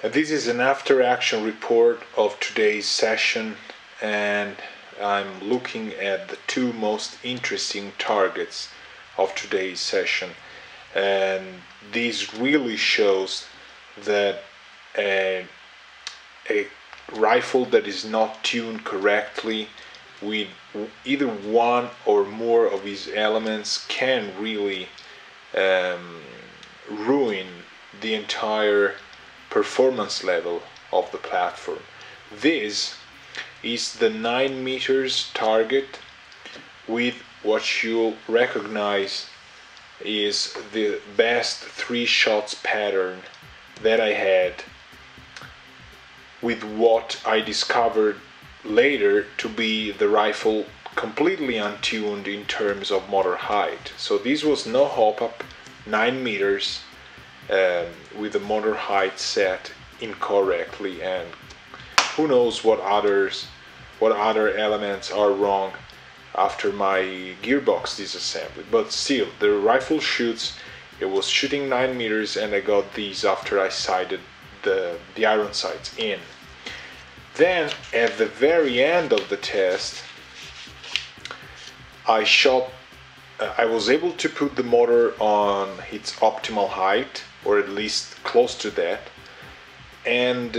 And this is an after-action report of today's session, and I'm looking at the two most interesting targets of today's session, and this really shows that a rifle that is not tuned correctly with either one or more of these elements can really ruin the entire performance level of the platform. This is the 9 meters target with what you'll recognize is the best 3 shots pattern that I had with what I discovered later to be the rifle completely untuned in terms of motor height. So this was no hop-up, 9 meters with the motor height set incorrectly, and who knows what other elements are wrong after my gearbox disassembly. But still, the rifle shoots. It was shooting 9 meters, and I got these after I sighted the iron sights in. Then at the very end of the test, I was able to put the motor on its optimal height, or at least close to that, and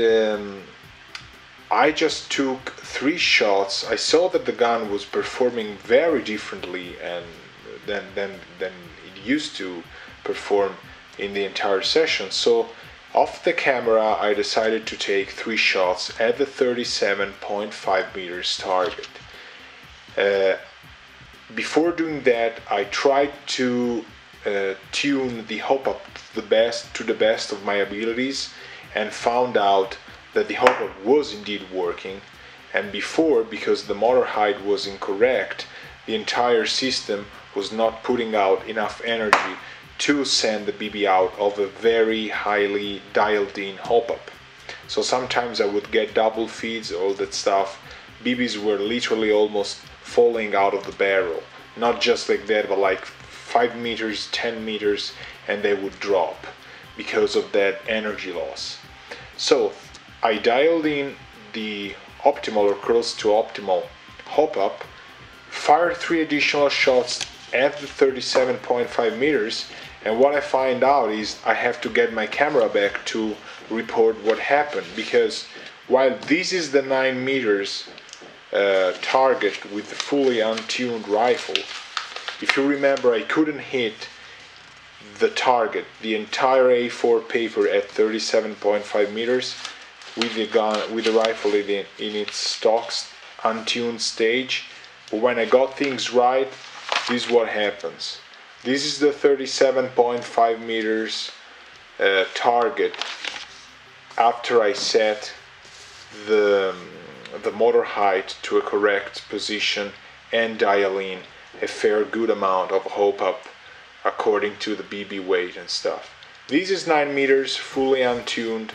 I just took 3 shots. I saw that the gun was performing very differently than it used to perform in the entire session. So off the camera I decided to take 3 shots at the 37.5 meters target. Before doing that, I tried to tune the hop-up to the best of my abilities, and found out that the hop-up was indeed working. And before, because the motor height was incorrect, the entire system was not putting out enough energy to send the BB out of a very highly dialed in hop-up. So sometimes I would get double feeds, all that stuff. BBs were literally almost falling out of the barrel. Not just like that, but like 5 meters, 10 meters, and they would drop because of that energy loss. So I dialed in the optimal or close to optimal hop-up, fired 3 additional shots at the 37.5 meters, and what I find out is I have to get my camera back to report what happened, because while this is the 9 meters target with the fully untuned rifle, if you remember, I couldn't hit the target, the entire A4 paper at 37.5 meters with the gun, with the rifle in its stock untuned stage. But when I got things right, this is what happens. This is the 37.5 meters target after I set the motor height to a correct position and dial in a fair good amount of hop-up according to the BB weight and stuff. This is 9 meters fully untuned.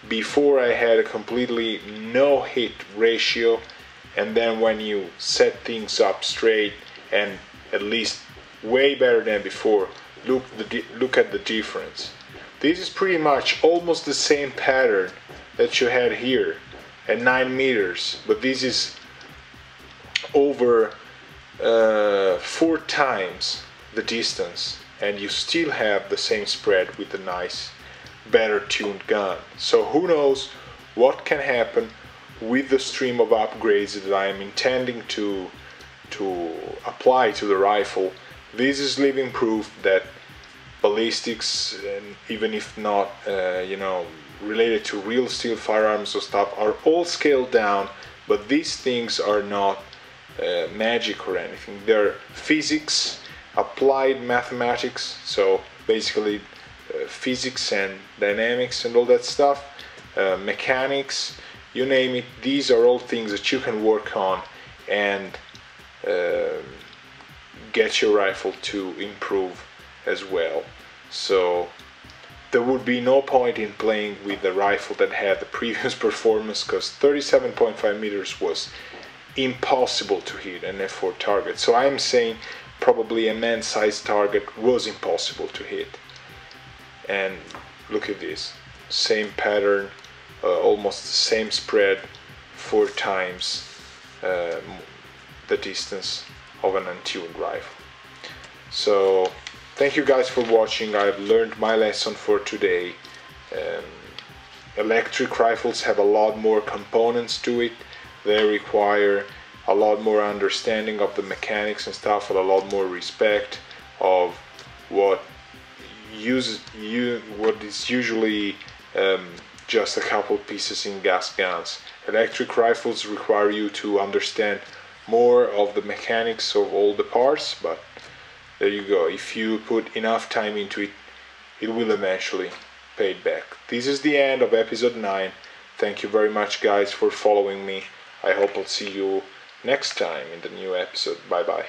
Before I had a completely no hit ratio, and then when you set things up straight and at least way better than before, look at the difference. This is pretty much almost the same pattern that you had here at 9 meters, but this is over 4 times the distance, and you still have the same spread with the nice, better tuned gun. So who knows what can happen with the stream of upgrades that I am intending to apply to the rifle. This is living proof that ballistics, and even if not related to real steel firearms or stuff, are all scaled down, but these things are not magic or anything. They're physics, applied mathematics, so basically physics and dynamics and all that stuff, mechanics, you name it. These are all things that you can work on and get your rifle to improve as well. So there would be no point in playing with the rifle that had the previous performance, because 37.5 meters was impossible to hit an F4 target. So I'm saying probably a man-sized target was impossible to hit. And look at this. same pattern, almost the same spread, 4 times the distance of an untuned rifle. So thank you guys for watching. I've learned my lesson for today. Electric rifles have a lot more components to it. They require a lot more understanding of the mechanics and stuff, and a lot more respect of what is usually just a couple pieces in gas guns. Electric rifles require you to understand more of the mechanics of all the parts, but there you go. If you put enough time into it, it will eventually pay it back. This is the end of episode 9. Thank you very much, guys, for following me. I hope I'll see you next time in the new episode. Bye bye.